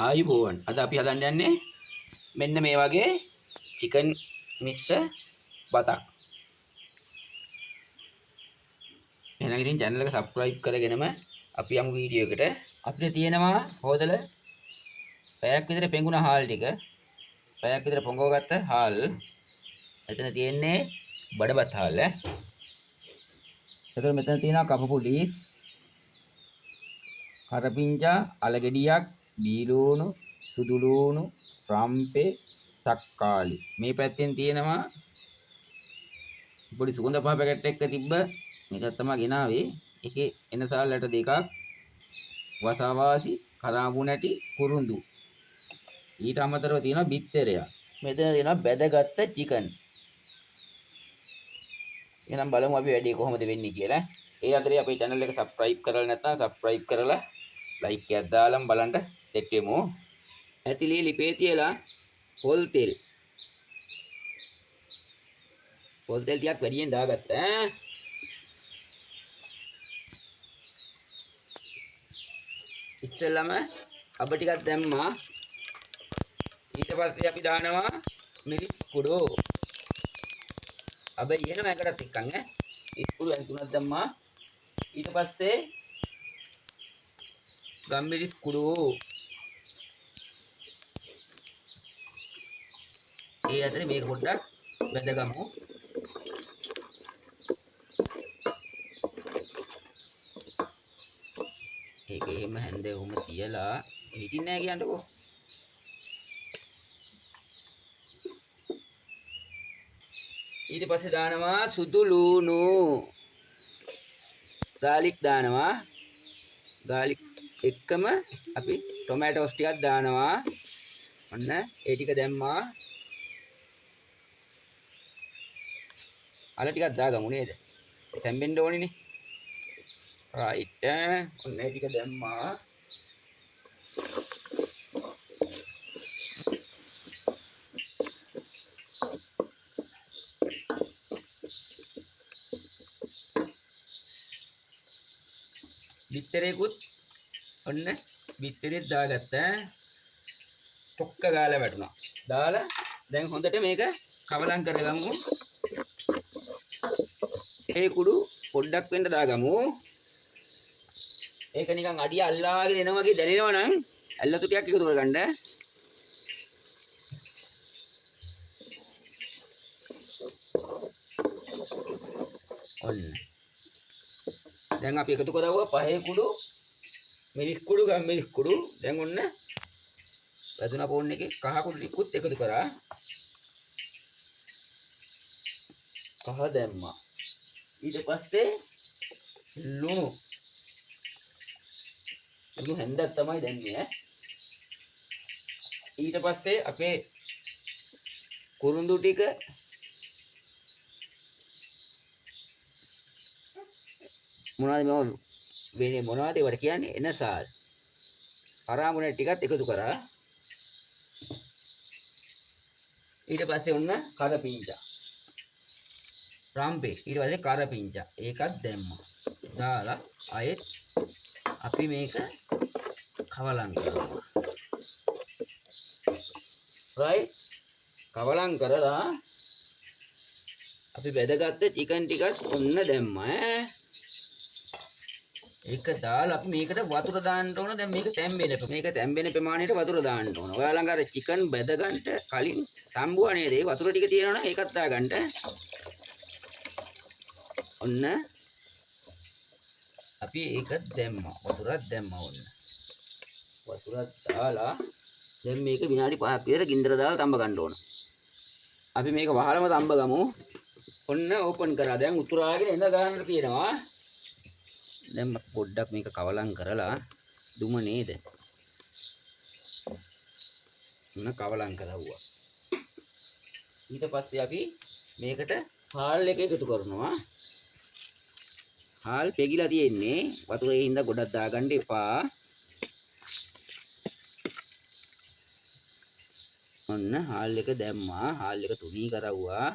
ආයුබෝවන්. අද අපි හදන්න යන්නේ මෙන්න මේ වගේ චිකන් මික්සර් බතක්. එහෙනම් ඉතින් channel එක subscribe කරගෙනම අපි යමු වීඩියෝ එකට. අපිට තියෙනවා හොදල පැයක් විතර පෙඟුන හාල් ටික. පැයක් විතර පොඟවගත්ත හාල්. එතන තියෙන්නේ බඩබත් හාල් ඈ. එතකොට මෙතන තියෙනවා කපපුලිස්, කරපිංචා, අලගෙඩියක්, බීලූණු, සුදු ලූණු, රම්පේ, තක්කාලි. මේ පැත්තෙන් තියෙනවා පොඩි සුගඳ පහ පැකට් එකක තිබ්බ මේක තමයි ගෙනාවේ. ඒකේ එන සාල්ලට දෙකක්, වසාවාසි, කරාඹු නැටි, කුරුඳු. ඊට අමතරව තියෙනවා බිත්තරයක්. මෙතන තියෙනවා බැදගත්ත චිකන්. එහෙනම් බලමු අපි වැඩේ කොහොමද වෙන්නේ කියලා. ඒ අතරේ අපේ channel එක subscribe කරලා නැත්නම් subscribe කරලා like එකක් දාලා බලන්න සෙට් වෙමු. ඇතිලේ ලිපේ තියලා පොල් තෙල් ටිකක් වැඩියෙන් දාගත්තා. ඉස්සෙල්ලම අබ ටිකක් දැම්මා. ඊට පස්සේ අපි දානවා මිරිස් කුඩු. අබ ඉයන එකටත් එක්කන් මිරිස් කුඩු අන් තුනක් දැම්මා. ඊට පස්සේ ගම්මිරිස් කුඩු. ඒ අතරේ මේක පොඩ්ඩක් වැදගමු. ඒක එහෙම හැන්දේ උම තියලා හිටින්නේ නැහැ කියන්නකෝ. ඊට පස්සේ දානවා සුදු ලූණු. ගාලික් දානවා. ගාලික් එක්කම අපි ටොමැටෝස් ටිකක් දානවා. ඔන්න ඒ ටික දැම්මා. අල ටිකක් දාගමු නේද? තැම්බෙන්න ඕනිනේ. රයිට්. ඔන්න ඒ ටික දැම්මා. බිත්තරේකුත් ඔන්න බිත්තරෙත් දාගත්තා. තොක්ක ගාලා වැටුණා. දාලා දැන් හොඳට මේක කවලම් කරගමු. ඒ කුඩු පොඩ්ඩක් වෙන්න දාගමු. ඒක නිකන් අඩිය අල්ලාගෙන එනවා වගේ දැනෙනවා නම් ඇල්ලතු ටිකක් එකතු කරගන්න. ඔන්න. දැන් අපි එකතු කරවුවා පහේ කුඩු, මිරිස් කුඩු, ගම් මිරිස් කුඩු. දැන් ඔන්න වැදුනා පොන් එකේ කහ කුඩු ටිකුත් එකතු කරා. කහ දැම්මා. ඊට පස්සේ ලුණු හැන්දක් තමයි දැම්මේ. ඊට පස්සේ අපේ කුරුඳු ටික මොනවද මේ වෙන්නේ මොනවද ඒවට කියන්නේ එනසාල්. කරාඹු නැටි ටිකත් එකතු කරා. ඊට පස්සේ ඔන්න කරපිංචා. රම්පේ ඊට පස්සේ කරපිංචා ඒකත් දැම්මා. දාලා ආයෙත් අපි මේක කවලම් කරනවා. right කවලම් කරලා අපි බෙදගත්ත චිකන් ටිකත් ඔන්න දැම්මා. ඒක දාලා අපි මේකට වතුර දාන්න ඕන. දැන් මේක තැම්බෙන ප්‍රමාණයට වතුර දාන්න ඕන. ඔයාලා ළඟ අර චිකන් බෙදගන්න කලින් තම්බුවා නේද? ඒ වතුර ටික තියෙනවනම් ඒකත් දාගන්න. ඔන්න අපි ඒක දැම්මා. වතුරක් දැම්මා. ඔන්න වතුරක් දාලා දැන් මේක විනාඩි 5ක් විතර ගින්දර දාලා තඹ ගන්න ඕන. අපි මේක වහලම තඹ ගමු. ඔන්න ඕපන් කරා. දැන් උතුරාගෙන එඳ ගන්න තියෙනවා. දැන් පොඩ්ඩක් මේක කවලම් කරලා දුම නේද? ඔන්න කවලම් කරවුවා. ඊට පස්සේ අපි මේකට හාල් එක එකතු කරනවා. හාල් පෙගිලා තියෙන්නේ. වතුරේ හින්දා ගොඩක් දාගන්න එපා. ඔන්න හාල් එක දැම්මා. හාල් එක තුනී කරවුවා.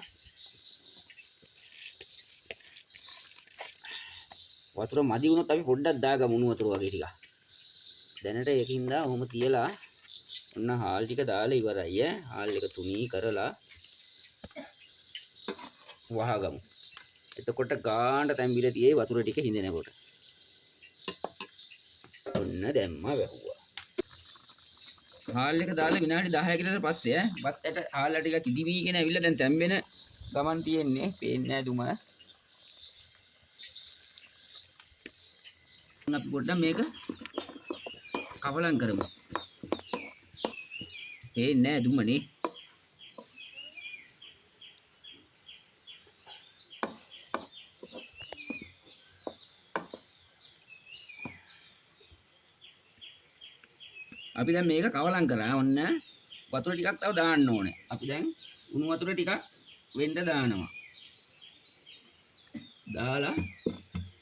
වතුර මදි වුණොත් අපි පොඩ්ඩක් දාගමු උණු වතුර වගේ ටිකක්. දැනට ඒකින්ද ඔහොම තියලා ඔන්න හාල් ටික දාලා ඉවරයි ඈ. හාල් එක තුනී කරලා වහගමු. එතකොට ගාන්න තැම්බිලා තියේ වතුර ටික හිඳෙනකොට. ඔන්න දැම්මා වැහුවා. හාල් එක දාලා විනාඩි 10කට විතර පස්සේ බත්තට හාල් ටිකක් ඉදිවිගෙන ඇවිල්ලා දැන් තැම්බෙන ගමන් තියෙන්නේ. පේන්නේ නැහැ දුම. අපි පොඩ්ඩක් මේක කවලම් කරමු. පේන්නේ නැහැ දුමනේ. අපි දැන් මේක කවලම් කරා. ඔන්න වතුර ටිකක් තව දාන්න ඕනේ. අපි දැන් උණු වතුර ටිකක් වෙන්න දානවා. දාලා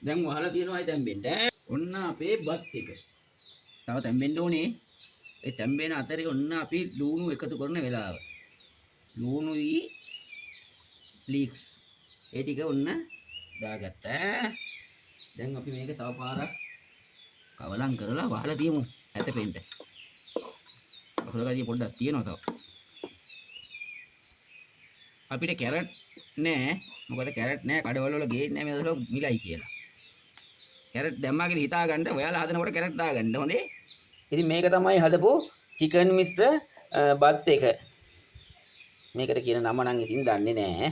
දැන් වහලා තියනවායි තැම්බෙන්න. ඔන්න අපේ බත් එක. තව තැම්බෙන්න ඕනේ. ඒ තැම්බෙන අතරේ ඔන්න අපි ලුණු එකතු කරන වෙලාව. ලුණුයි ෆ්ලික්ස් ඒ ටික ඔන්න දාගත්තා. දැන් අපි මේක තව පාරක් කවලම් කරලා වහලා තියමු. හැතපෙන්න. අසලකදී පොඩ්ඩක් තියෙනවා තව. අපිට කැරට් නෑ. මොකද කැරට් නෑ කඩවල වල ගේන්නේ නෑ මේ දවස්වල මිලයි කියලා. කැරට් දැම්මා කියලා හිතා ගන්න. ඔයාලා හදනකොට කැරට් දාගන්න හොඳේ. ඉතින් මේක තමයි හදපු චිකන් මිශ්‍ර බත් එක. මේකට කියන නම නම් ඉතින් දන්නේ නෑ.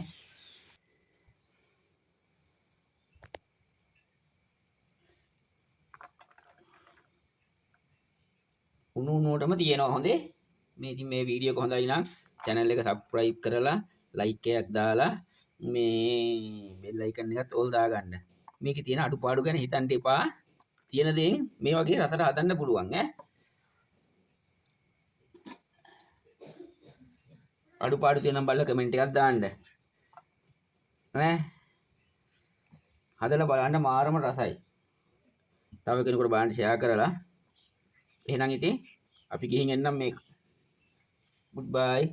උණුවටම තියෙනවා හොඳේ. මේ ඉතින් මේ වීඩියෝ එක හොඳයි නම් channel එක subscribe කරලා like එකක් දාලා මේ bell icon එකත් all දාගන්න. මේකේ තියෙන අඩුපාඩු ගැන හිතන්න එපා. තියෙන දේෙන් මේ වගේ රසට හදන්න පුළුවන් ඈ. අඩුපාඩු තියෙනම් බලලා කමෙන්ට් එකක් දාන්න. ඈ හදලා බලන්න මාරම රසයි. තව කෙනෙකුට බලන්න share කරලා. එහෙනම් ඉතින් අපි ගිහින් එන්නම් මේක. Goodbye.